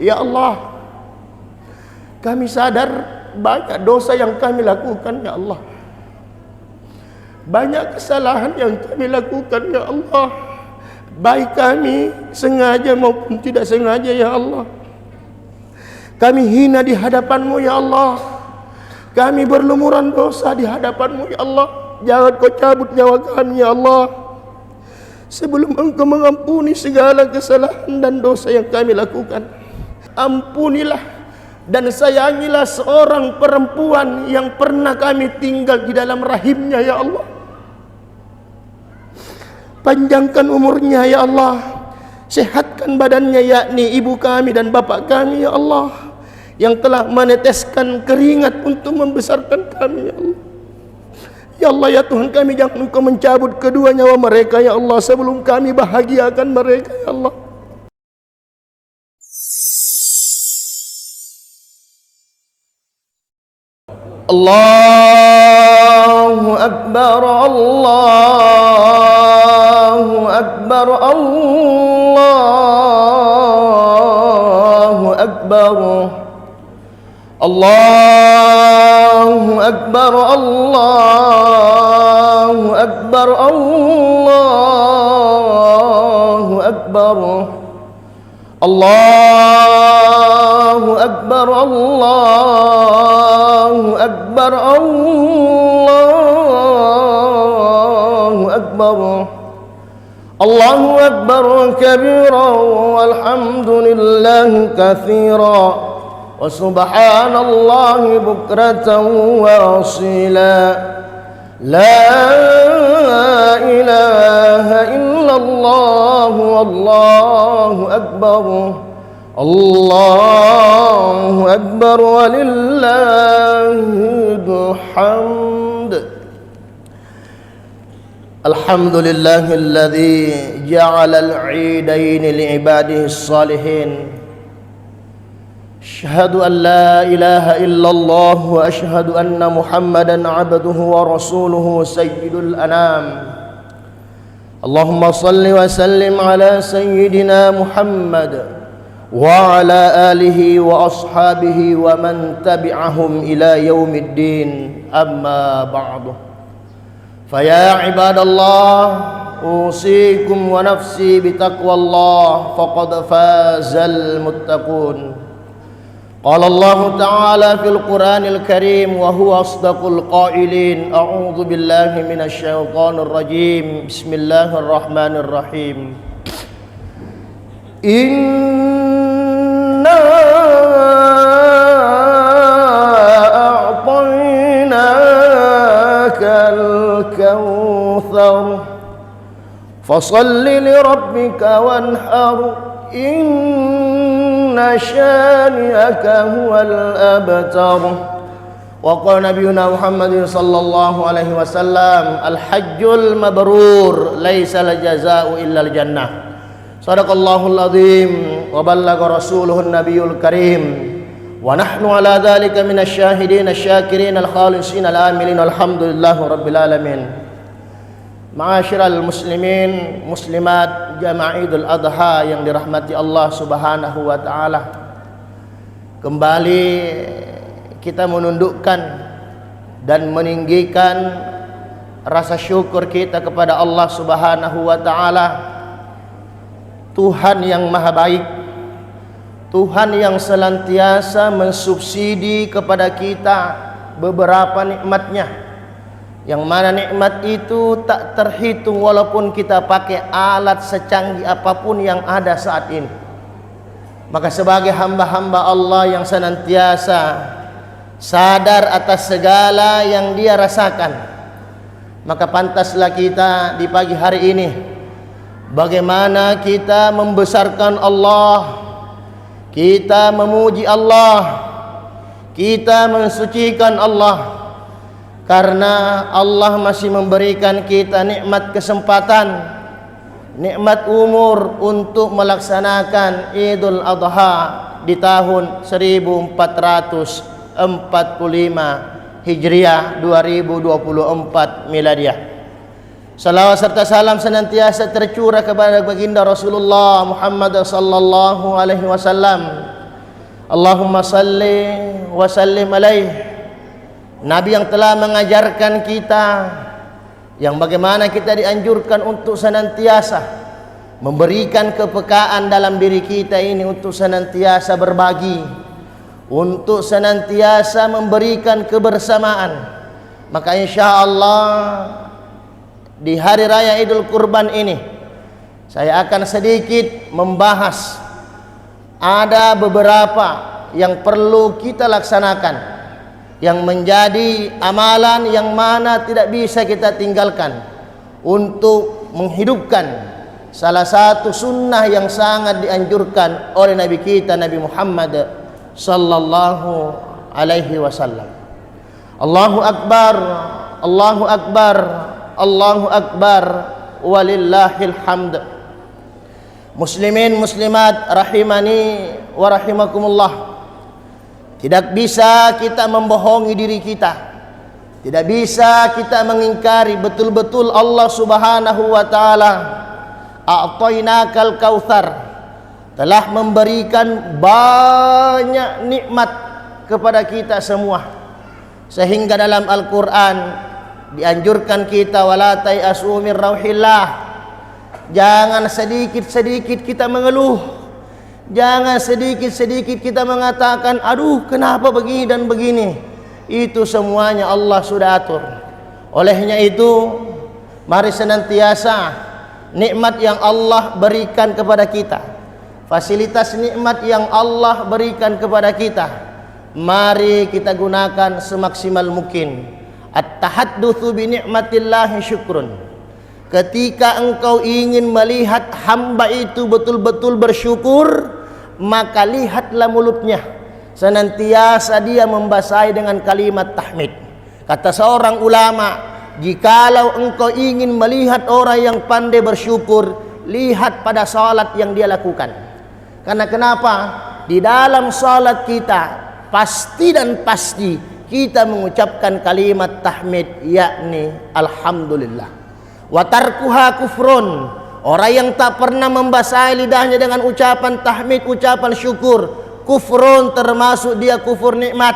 Ya Allah, kami sadar banyak dosa yang kami lakukan, ya Allah. Banyak kesalahan yang kami lakukan, ya Allah. Baik kami sengaja maupun tidak sengaja, ya Allah. Kami hina di hadapan-Mu, ya Allah. Kami berlumuran dosa di hadapan-Mu, ya Allah. Jangan Kau cabut nyawa kami, ya Allah, sebelum Engkau mengampuni segala kesalahan dan dosa yang kami lakukan. Ampunilah dan sayangilah seorang perempuan yang pernah kami tinggal di dalam rahimnya, ya Allah. Panjangkan umurnya, ya Allah. Sehatkan badannya, yakni ibu kami dan bapak kami, ya Allah, yang telah meneteskan keringat untuk membesarkan kami, ya Allah. Ya Allah, ya Tuhan kami, jangan Engkau mencabut kedua nyawa mereka, ya Allah, sebelum kami bahagiakan mereka, ya Allah. Allahu Akbar, Allahu Akbar, Allahu Akbar, Allahu Akbar, Allahu Akbar, Allahu Akbar, Allahu Akbar, Allahu Akbar, Allahu Akbar, Allahu Akbar kabira walhamdulillahi katsira wa subhanallahi bukratan wa asila. La ilaha illallah wallahu akbar, Allahu akbar walillahil hamd. Alhamdulillahilladzi ja'ala al-'iidain li'ibadihi as-salihin. Asyhadu an la ilaha illallah wa asyhadu anna Muhammadan 'abduhu wa rasuluhu sayyidul anam. Allahumma salli wa sallim ala sayyidina Muhammad wa ala alihi wa ashabihi wa man tabi'ahum ila yaumiddin. Amma ba'du. Faya ibadallah, usikum wa nafsi bitaqwallah, faqad fazal muttaqun. Qala Allah Ta'ala fil Qur'anil Karim wa huwa asdaqul qailin. A'udzu billahi minasy syaithanir rajim. Bismillahirrahmanirrahim. Inna a'tainakal kautsar fashalli li rabbika wanhar. Inna syani'aka huwal abtar. Wa qala nabiyuna Muhammadin sallallahu alaihi wasallam, al-hajjul mabrur laisa al-jazaa'u illa al-jannah. Shadaqallahul azim wa ballagha rasuluhun nabiyul karim. Wa nahnu ala dhalika minasy syahidin asy-syakirin al-khalisin al-amilin alhamdulillahi rabbil alamin. Ma'asyiral muslimin muslimat jamaah Idul Adha yang dirahmati Allah Subhanahu wa taala. Kembali kita menundukkan dan meninggikan rasa syukur kita kepada Allah Subhanahu wa taala. Tuhan yang maha baik, Tuhan yang senantiasa mensubsidi kepada kita beberapa nikmat-Nya, yang mana nikmat itu tak terhitung walaupun kita pakai alat secanggih apapun yang ada saat ini. Maka sebagai hamba-hamba Allah yang senantiasa sadar atas segala yang Dia rasakan, maka pantaslah kita di pagi hari ini bagaimana kita membesarkan Allah, kita memuji Allah, kita mensucikan Allah. Karena Allah masih memberikan kita nikmat kesempatan, nikmat umur untuk melaksanakan Idul Adha di tahun 1445 Hijriah 2024 Miladiah. Salawat serta salam senantiasa tercurah kepada baginda Rasulullah Muhammad sallallahu alaihi wasallam, Allahumma salli wa sallim alaih. Nabi yang telah mengajarkan kita yang bagaimana kita dianjurkan untuk senantiasa memberikan kepekaan dalam diri kita ini, untuk senantiasa berbagi, untuk senantiasa memberikan kebersamaan. Maka insya Allah di hari raya Idul Kurban ini saya akan sedikit membahas ada beberapa yang perlu kita laksanakan, yang menjadi amalan yang mana tidak bisa kita tinggalkan untuk menghidupkan salah satu sunnah yang sangat dianjurkan oleh Nabi kita, Nabi Muhammad sallallahu alaihi wasallam. Allahu Akbar, Allahu Akbar, Allahu Akbar, walillahil hamd. Muslimin muslimat rahimani wa rahimakumullah. Tidak bisa kita membohongi diri kita. Tidak bisa kita mengingkari betul-betul Allah Subhanahu wa taala a'tainakal kautsar telah memberikan banyak nikmat kepada kita semua. Sehingga dalam Al-Qur'an dianjurkan kita wala tayasu min rauhillah. Jangan sedikit-sedikit kita mengeluh. Jangan sedikit-sedikit kita mengatakan, aduh kenapa begini dan begini. Itu semuanya Allah sudah atur. Olehnya itu, mari senantiasa nikmat yang Allah berikan kepada kita, fasilitas nikmat yang Allah berikan kepada kita, mari kita gunakan semaksimal mungkin. At-tahaddutsu bi ni'matillahi syukrun. Ketika engkau ingin melihat hamba itu betul-betul bersyukur, maka lihatlah mulutnya, senantiasa dia membasahi dengan kalimat tahmid. Kata seorang ulama, jikalau engkau ingin melihat orang yang pandai bersyukur, lihat pada salat yang dia lakukan. Karena kenapa? Di dalam salat kita pasti dan pasti kita mengucapkan kalimat tahmid, yakni alhamdulillah. Wa tarkuha kufrun. Orang yang tak pernah membasahi lidahnya dengan ucapan tahmid, ucapan syukur, kufrun, termasuk dia kufur nikmat,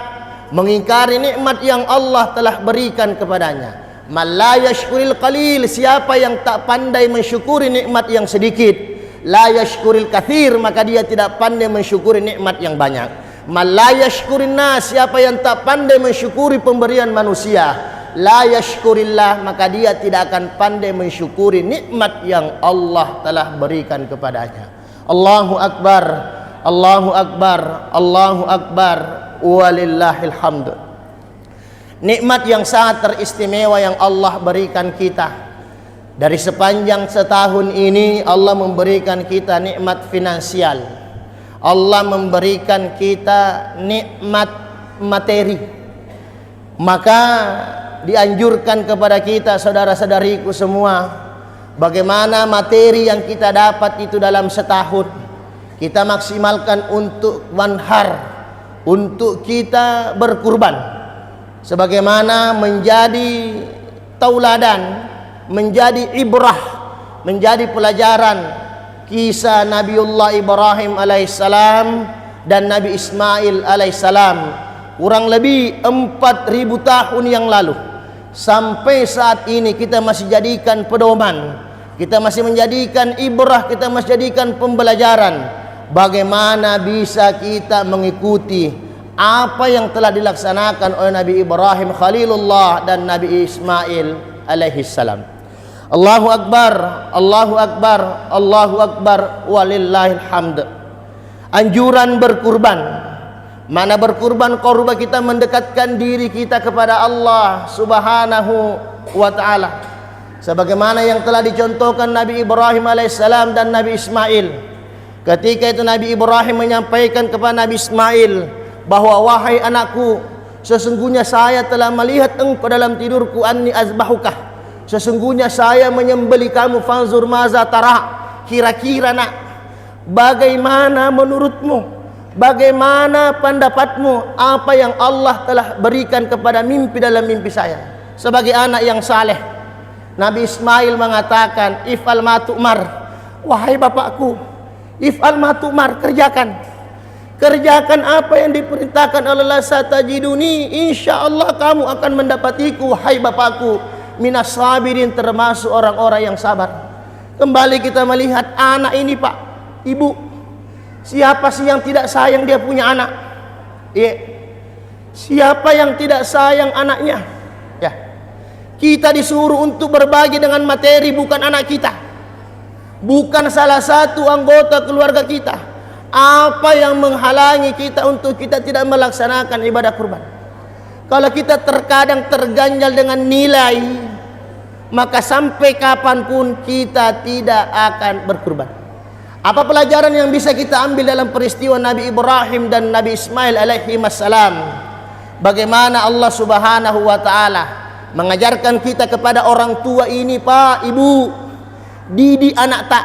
mengingkari nikmat yang Allah telah berikan kepadanya. Man la yashkuril qalil, siapa yang tak pandai mensyukuri nikmat yang sedikit, la yashkuril katsir, maka dia tidak pandai mensyukuri nikmat yang banyak. Man la yashkurin nas, siapa yang tak pandai mensyukuri pemberian manusia, la yashkurillah, maka dia tidak akan pandai mensyukuri nikmat yang Allah telah berikan kepadanya. Allahu Akbar, Allahu Akbar, Allahu Akbar, walillahil hamd. Nikmat yang sangat teristimewa yang Allah berikan kita. Dari sepanjang setahun ini Allah memberikan kita nikmat finansial. Allah memberikan kita nikmat materi. Maka dianjurkan kepada kita, saudara-saudariku semua, bagaimana materi yang kita dapat itu dalam setahun kita maksimalkan untuk manhar, untuk kita berkurban, sebagaimana menjadi tauladan, menjadi ibrah, menjadi pelajaran kisah Nabiullah Ibrahim alaihissalam dan Nabi Ismail alaihissalam kurang lebih 4.000 tahun yang lalu. Sampai saat ini kita masih jadikan pedoman, kita masih menjadikan ibrah, kita masih jadikan pembelajaran bagaimana bisa kita mengikuti apa yang telah dilaksanakan oleh Nabi Ibrahim Khalilullah dan Nabi Ismail alaihissalam. Allahu Akbar, Allahu Akbar, Allahu Akbar, walillahil hamd. Anjuran berkurban. Mana berkurban, korban kita mendekatkan diri kita kepada Allah Subhanahu wa ta'ala, sebagaimana yang telah dicontohkan Nabi Ibrahim alaihissalam dan Nabi Ismail. Ketika itu Nabi Ibrahim menyampaikan kepada Nabi Ismail bahwa, wahai anakku, sesungguhnya saya telah melihat engkau dalam tidurku, anni azbahukah, sesungguhnya saya menyembelih kamu, fanzur maza tara, kira-kira nak, bagaimana menurutmu, bagaimana pendapatmu, apa yang Allah telah berikan kepada mimpi dalam mimpi saya sebagai anak yang saleh. Nabi Ismail mengatakan, if'al ma tu'mar, wahai bapakku, if'al ma tu'mar, kerjakan Kerjakan apa yang diperintahkan oleh Allah, satajiduni, insyaallah kamu akan mendapatiku, hai bapakku, minas sabirin, termasuk orang-orang yang sabar. Kembali kita melihat anak ini, Pak, Ibu, siapa sih yang tidak sayang dia punya anak? Siapa yang tidak sayang anaknya? Ya. Kita disuruh untuk berbagi dengan materi, bukan anak kita, bukan salah satu anggota keluarga kita. Apa yang menghalangi kita untuk kita tidak melaksanakan ibadah kurban? Kalau kita terkadang terganjal dengan nilai, maka sampai kapanpun kita tidak akan berkurban. Apa pelajaran yang bisa kita ambil dalam peristiwa Nabi Ibrahim dan Nabi Ismail alaihi wassalam? Bagaimana Allah subhanahu wa ta'ala mengajarkan kita kepada orang tua ini, Pak, Ibu, didik anak tak.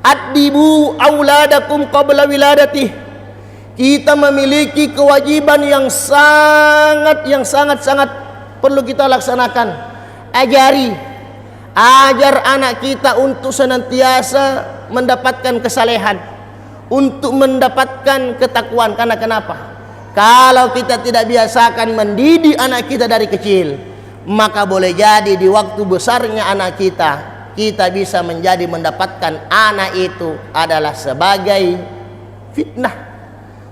Adibu auladakum qabla wiladati. Kita memiliki kewajiban yang sangat perlu kita laksanakan. Ajar anak kita untuk senantiasa mendapatkan kesalehan, untuk mendapatkan ketakwaan. Karena kenapa? Kalau kita tidak biasakan mendidik anak kita dari kecil, maka boleh jadi di waktu besarnya anak kita bisa menjadi mendapatkan anak itu adalah sebagai fitnah,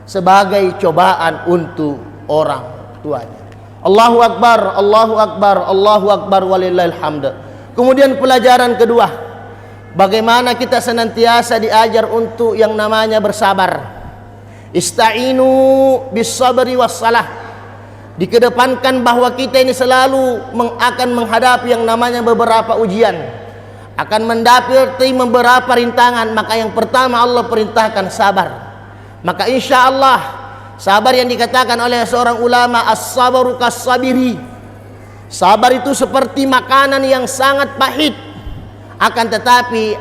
sebagai cobaan untuk orang tuanya. Allahu Akbar, Allahu Akbar, Allahu Akbar, walillahil hamd. Kemudian pelajaran kedua, bagaimana kita senantiasa diajar untuk yang namanya bersabar. Ista'inu bis sabri was salah. Dikedepankan bahwa kita ini selalu akan menghadapi yang namanya beberapa ujian, akan mendapati beberapa rintangan. Maka yang pertama Allah perintahkan sabar. Maka insya Allah sabar yang dikatakan oleh seorang ulama, as-sabaru kas-sabiri, sabar itu seperti makanan yang sangat pahit, akan tetapi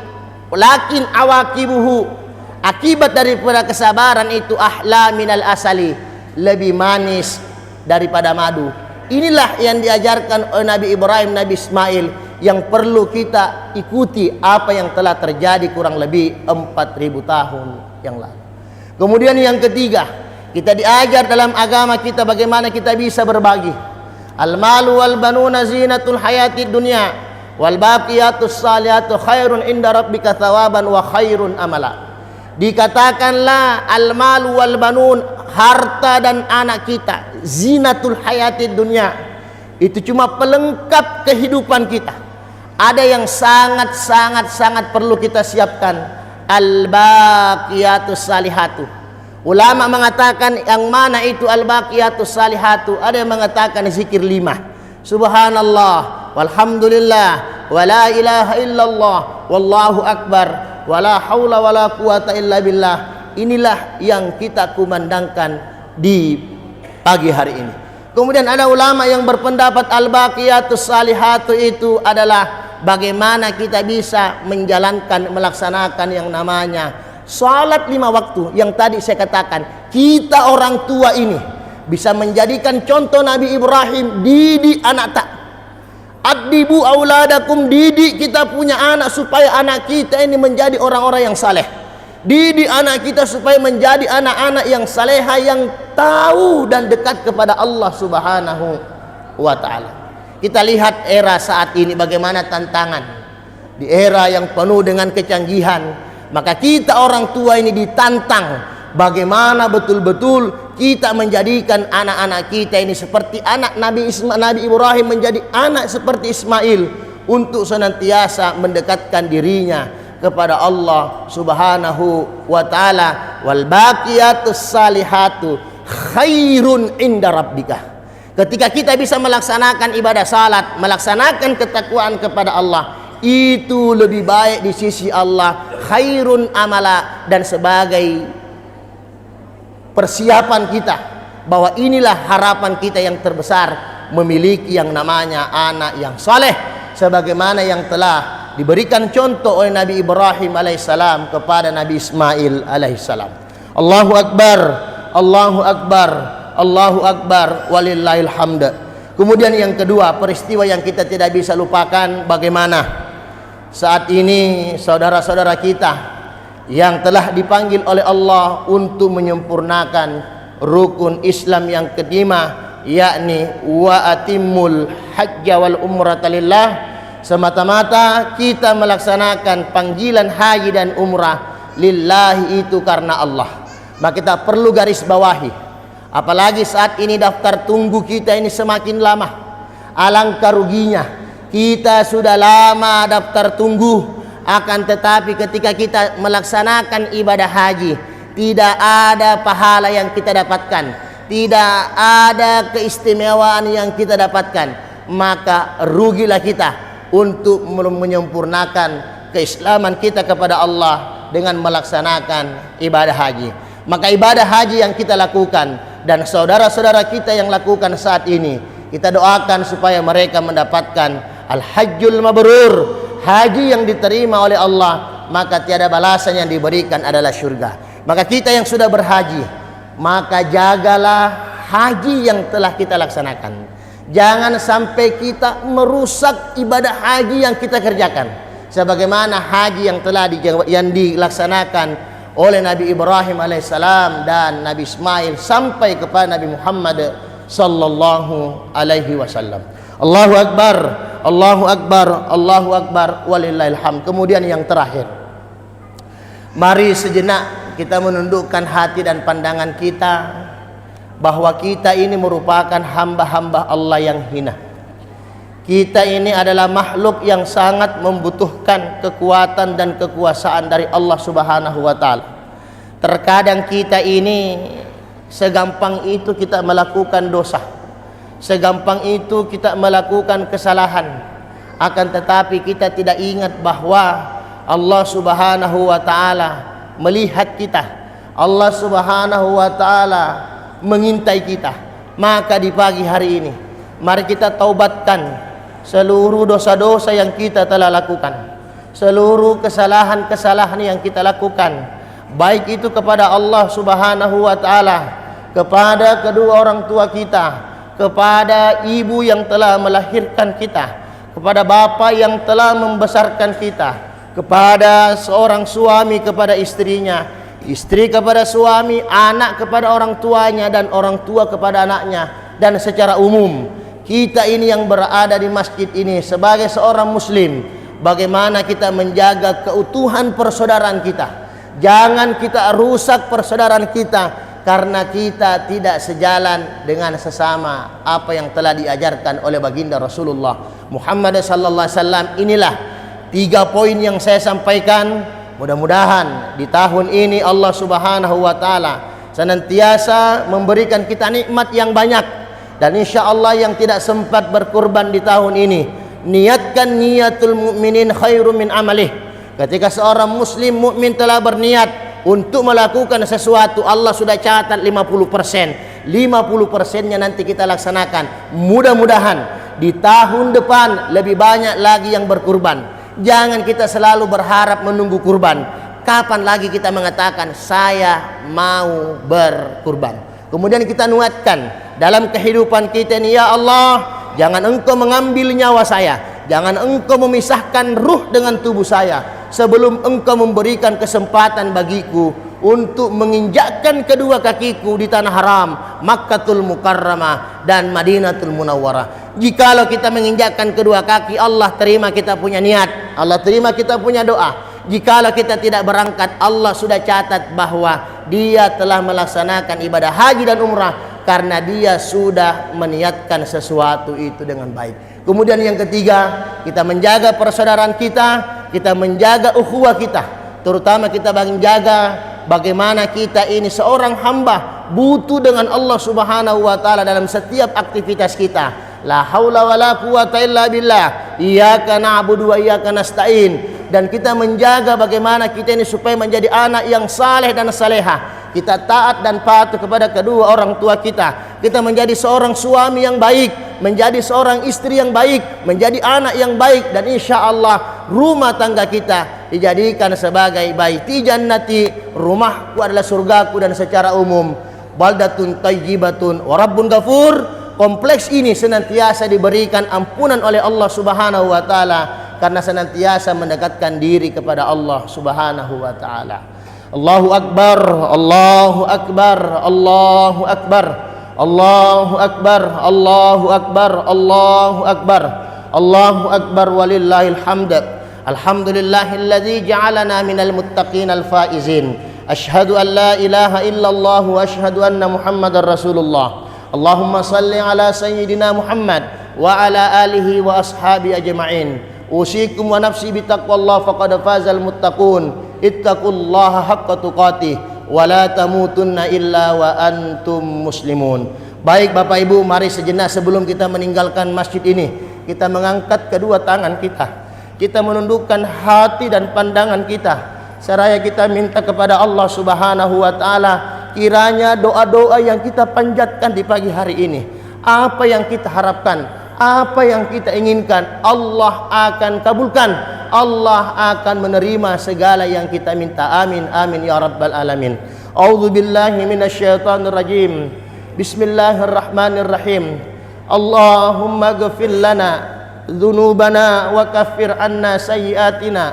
lakin awakibuhu, akibat daripada kesabaran itu ahla minal asali, lebih manis daripada madu. Inilah yang diajarkan oleh Nabi Ibrahim, Nabi Ismail, yang perlu kita ikuti apa yang telah terjadi kurang lebih 4000 tahun yang lalu. Kemudian yang ketiga, kita diajar dalam agama kita bagaimana kita bisa berbagi. Al-malu wal banuna zinatul hayatid dunya wal baqiyatus salihatu khairun inda rabbika thawaban wa khairun amala. Dikatakanlah al-malu wal banun, harta dan anak kita, zinatul hayatid dunya, itu cuma pelengkap kehidupan kita. Ada yang sangat perlu kita siapkan, al-baqiyatus salihatu. Ulama mengatakan yang mana itu al-baqiyatus salihatu? Ada yang mengatakan zikir 5. Subhanallah, walhamdulillah, wala ilaha illallah, wallahu akbar, wala haula wala quwata illa billah. Inilah yang kita kumandangkan di pagi hari ini. Kemudian ada ulama yang berpendapat al-baqiyatus salihatu itu adalah bagaimana kita bisa menjalankan, melaksanakan yang namanya salat 5 waktu. Yang tadi saya katakan, kita orang tua ini bisa menjadikan contoh Nabi Ibrahim, didik anak tak. Adibu auladakum, didik kita punya anak supaya anak kita ini menjadi orang-orang yang saleh. Didik anak kita supaya menjadi anak-anak yang saleha, yang tahu dan dekat kepada Allah subhanahu wa ta'ala. Kita lihat era saat ini bagaimana tantangan. Di era yang penuh dengan kecanggihan, maka kita orang tua ini ditantang bagaimana betul-betul kita menjadikan anak-anak kita ini seperti anak Nabi Ibrahim menjadi anak seperti Ismail, untuk senantiasa mendekatkan dirinya kepada Allah subhanahu wa ta'ala. Wal baqiyatus salihatu khairun inda rabbika. Ketika kita bisa melaksanakan ibadah salat, melaksanakan ketakwaan kepada Allah, itu lebih baik di sisi Allah, khairun amala, dan sebagai persiapan kita bahwa inilah harapan kita yang terbesar, memiliki yang namanya anak yang saleh, sebagaimana yang telah diberikan contoh oleh Nabi Ibrahim alaihissalam kepada Nabi Ismail alaihissalam. Allahu Akbar, Allahu Akbar, Allahu Akbar, walillahil hamd. Kemudian yang kedua, peristiwa yang kita tidak bisa lupakan, bagaimana saat ini saudara-saudara kita yang telah dipanggil oleh Allah untuk menyempurnakan rukun Islam yang kelima, yakni wa atimul hajja wal umrata lillah. Semata-mata kita melaksanakan panggilan haji dan umrah lillahi itu karena Allah. Maka kita perlu garis bawahi, apalagi saat ini daftar tunggu kita ini semakin lama. Alangkah ruginya kita sudah lama daftar tunggu, akan tetapi ketika kita melaksanakan ibadah haji tidak ada pahala yang kita dapatkan, tidak ada keistimewaan yang kita dapatkan, maka rugilah kita untuk menyempurnakan keislaman kita kepada Allah dengan melaksanakan ibadah haji. Maka ibadah haji yang kita lakukan dan saudara-saudara kita yang lakukan saat ini, kita doakan supaya mereka mendapatkan al-hajjul mabrur, haji yang diterima oleh Allah, maka tiada balasan yang diberikan adalah syurga. Maka kita yang sudah berhaji, maka jagalah haji yang telah kita laksanakan. Jangan sampai kita merusak ibadah haji yang kita kerjakan, sebagaimana haji yang telah dilaksanakan oleh Nabi Ibrahim alaihissalam dan Nabi Ismail sampai kepada Nabi Muhammad sallallahu alaihi wasallam. Allahu akbar, Allahu akbar, Allahu akbar, walillahil hamd. Kemudian yang terakhir, mari sejenak kita menundukkan hati dan pandangan kita bahwa kita ini merupakan hamba-hamba Allah yang hina. Kita ini adalah makhluk yang sangat membutuhkan kekuatan dan kekuasaan dari Allah Subhanahu wa taala. Terkadang kita ini segampang itu kita melakukan dosa, segampang itu kita melakukan kesalahan, akan tetapi kita tidak ingat bahwa Allah Subhanahu wa taala melihat kita, Allah Subhanahu wa taala mengintai kita. Maka di pagi hari ini mari kita taubatkan seluruh dosa-dosa yang kita telah lakukan, seluruh kesalahan-kesalahan yang kita lakukan, baik itu kepada Allah Subhanahu wa taala, kepada kedua orang tua kita, kepada ibu yang telah melahirkan kita, kepada bapa yang telah membesarkan kita, kepada seorang suami kepada istrinya, istri kepada suami, anak kepada orang tuanya, dan orang tua kepada anaknya, dan secara umum kita ini yang berada di masjid ini sebagai seorang muslim, bagaimana kita menjaga keutuhan persaudaraan kita. Jangan kita rusak persaudaraan kita karena kita tidak sejalan dengan sesama apa yang telah diajarkan oleh baginda Rasulullah Muhammad sallallahu alaihi wasallam. Inilah 3 poin yang saya sampaikan. Mudah-mudahan di tahun ini Allah Subhanahu wa taala senantiasa memberikan kita nikmat yang banyak. Dan insya Allah yang tidak sempat berkurban di tahun ini, niatkan niatul mukminin khairum min amalih. Ketika seorang muslim mukmin telah berniat untuk melakukan sesuatu, Allah sudah catat 50%. 50%-nya nanti kita laksanakan. Mudah-mudahan di tahun depan lebih banyak lagi yang berkurban. Jangan kita selalu berharap menunggu kurban. Kapan lagi kita mengatakan saya mau berkurban? Kemudian kita nuatkan dalam kehidupan kita ini, ya Allah, jangan engkau mengambil nyawa saya, jangan engkau memisahkan ruh dengan tubuh saya sebelum engkau memberikan kesempatan bagiku untuk menginjakkan kedua kakiku di tanah haram, Makkatul Mukarramah dan Madinatul Munawwarah. Jikalau kita menginjakkan kedua kaki, Allah terima kita punya niat, Allah terima kita punya doa. Jikalau kita tidak berangkat, Allah sudah catat bahwa dia telah melaksanakan ibadah haji dan umrah karena dia sudah meniatkan sesuatu itu dengan baik. Kemudian yang ketiga, kita menjaga persaudaraan kita menjaga ukhuwah kita, terutama kita menjaga bagaimana kita ini seorang hamba butuh dengan Allah Subhanahu wa taala dalam setiap aktivitas kita. La haula wala quwata illa billah. Iyyaka na'budu wa iyyaka nasta'in. Dan kita menjaga bagaimana kita ini supaya menjadi anak yang saleh dan salehah. Kita taat dan patuh kepada kedua orang tua kita. Kita menjadi seorang suami yang baik, menjadi seorang istri yang baik, menjadi anak yang baik, dan insya Allah rumah tangga kita dijadikan sebagai baiti jannati, rumahku adalah surgaku, dan secara umum baldatun tayyibatun wa rabbun ghafur. Kompleks ini senantiasa diberikan ampunan oleh Allah Subhanahu wa taala karena senantiasa mendekatkan diri kepada Allah Subhanahu wa taala. Allahu Akbar, Allahu Akbar, Allahu Akbar, Allahu Akbar, Allahu Akbar, Allahu Akbar, Allahu Akbar walillahil hamd. Alhamdulillahilladzi ja'alana minal muttaqin al-faizin. Asyhadu an la ilaha illallah wa asyhadu anna Muhammadar Rasulullah. Allahumma salli ala sayyidina Muhammad wa ala alihi wa ashabi ajma'in. Usikum wa nafsi bitaqwallah faqad fazal muttaqun. Ittaqullaha haqqa tuqatih wa la tamutunna illa wa antum muslimun. Baik Bapak Ibu, mari sejenak sebelum kita meninggalkan masjid ini, kita mengangkat kedua tangan kita. Kita menundukkan hati dan pandangan kita, seraya kita minta kepada Allah Subhanahu wa taala, kiranya doa-doa yang kita panjatkan di pagi hari ini, apa yang kita harapkan, apa yang kita inginkan, Allah akan kabulkan, Allah akan menerima segala yang kita minta. Amin amin ya rabbal alamin. A'udzu billahi minasyaitonir rajim. Bismillahirrahmanirrahim. Allahumma ighfir lana dzunubana wa kaffir anna sayyi'atina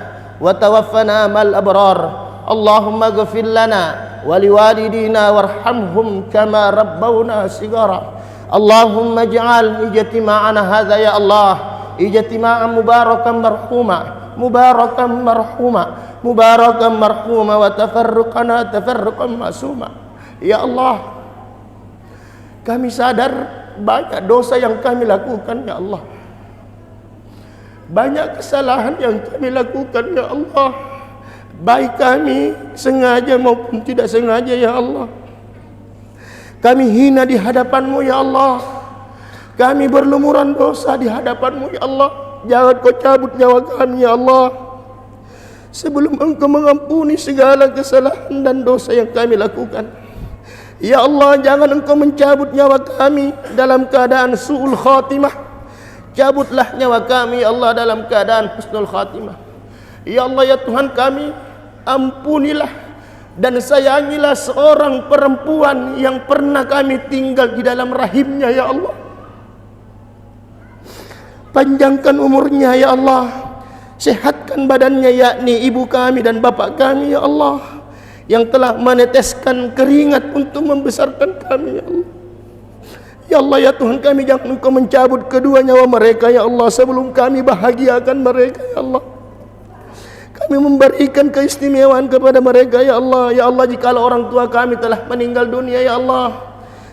wa tawaffana mal abrar. Allahumma ighfir lana wa liwalidina warhamhum kama rabbawna shighara. Allahumma ij'al ijtima'ana hadza ya Allah ijtima'an mubarakan marhuma, mubarakan marhuma, mubarakan marhuma, wa tafarruqana tafarruqan masuma. Ya Allah, kami sadar banyak dosa yang kami lakukan ya Allah, banyak kesalahan yang kami lakukan ya Allah, baik kami sengaja maupun tidak sengaja ya Allah. Kami hina di hadapan-Mu ya Allah, kami berlumuran dosa di hadapan-Mu ya Allah. Jangan Kau cabut nyawa kami ya Allah sebelum Engkau mengampuni segala kesalahan dan dosa yang kami lakukan. Ya Allah, jangan Engkau mencabut nyawa kami dalam keadaan su'ul khatimah. Cabutlah nyawa kami ya Allah dalam keadaan husnul khatimah. Ya Allah ya Tuhan kami, ampunilah dan sayangilah seorang perempuan yang pernah kami tinggal di dalam rahimnya ya Allah. Panjangkan umurnya ya Allah, sehatkan badannya, yakni ibu kami dan bapak kami ya Allah, yang telah meneteskan keringat untuk membesarkan kami ya Allah. Ya Allah ya Tuhan kami, jangan Engkau mencabut kedua nyawa mereka ya Allah sebelum kami bahagiakan mereka ya Allah. Kami memberikan keistimewaan kepada mereka ya Allah. Ya Allah, jikalau orang tua kami telah meninggal dunia ya Allah,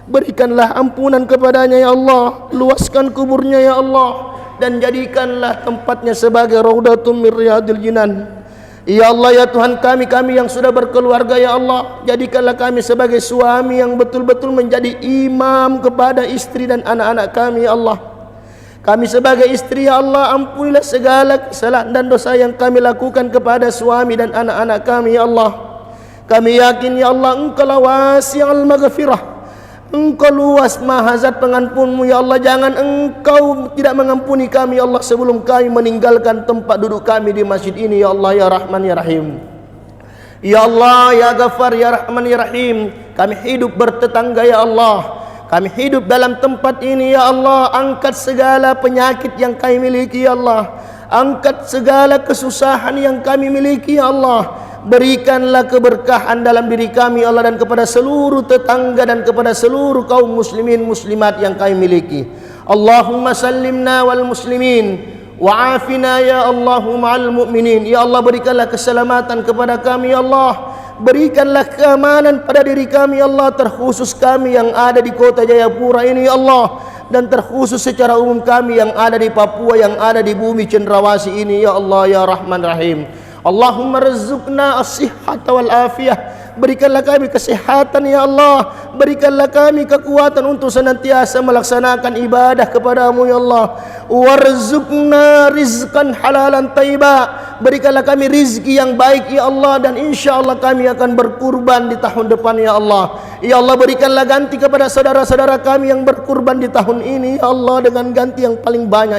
berikanlah ampunan kepadanya ya Allah, luaskan kuburnya ya Allah, dan jadikanlah tempatnya sebagai raudhatun min riyadil jinan. Ya Allah ya Tuhan kami, kami yang sudah berkeluarga ya Allah, jadikanlah kami sebagai suami yang betul-betul menjadi imam kepada istri dan anak-anak kami ya Allah. Kami sebagai istri ya Allah, ampunilah segala kesalahan dan dosa yang kami lakukan kepada suami dan anak-anak kami ya Allah. Kami yakin ya Allah, Engkau lah wasi'al maghfirah, Engkau luas mahazat pengampunmu ya Allah. Jangan Engkau tidak mengampuni kami ya Allah sebelum kami meninggalkan tempat duduk kami di masjid ini ya Allah ya Rahman ya Rahim. Ya Allah ya Ghaffar ya Rahman ya Rahim, kami hidup bertetangga ya Allah, kami hidup dalam tempat ini ya Allah. Angkat segala penyakit yang kami miliki ya Allah, angkat segala kesusahan yang kami miliki ya Allah. Berikanlah keberkahan dalam diri kami ya Allah, dan kepada seluruh tetangga dan kepada seluruh kaum muslimin muslimat yang kami miliki. Allahumma sallimna wal muslimin wa afina ya Allahu ma'al mu'minin. Ya Allah, berikanlah keselamatan kepada kami ya Allah, berikanlah keamanan pada diri kami ya Allah, terkhusus kami yang ada di kota Jayapura ini ya Allah, dan terkhusus secara umum kami yang ada di Papua, yang ada di bumi cendrawasih ini ya Allah ya Rahman Rahim. Allahumma rizukna as-sihhata wal afiyah, berikanlah kami kesehatan ya Allah, berikanlah kami kekuatan untuk senantiasa melaksanakan ibadah kepadamu ya Allah. Warzuqna rizqan halalan tayyiba, berikanlah kami rizki yang baik ya Allah, dan insyaAllah kami akan berkurban di tahun depan ya Allah. Ya Allah, berikanlah ganti kepada saudara-saudara kami yang berkurban di tahun ini ya Allah dengan ganti yang paling banyak.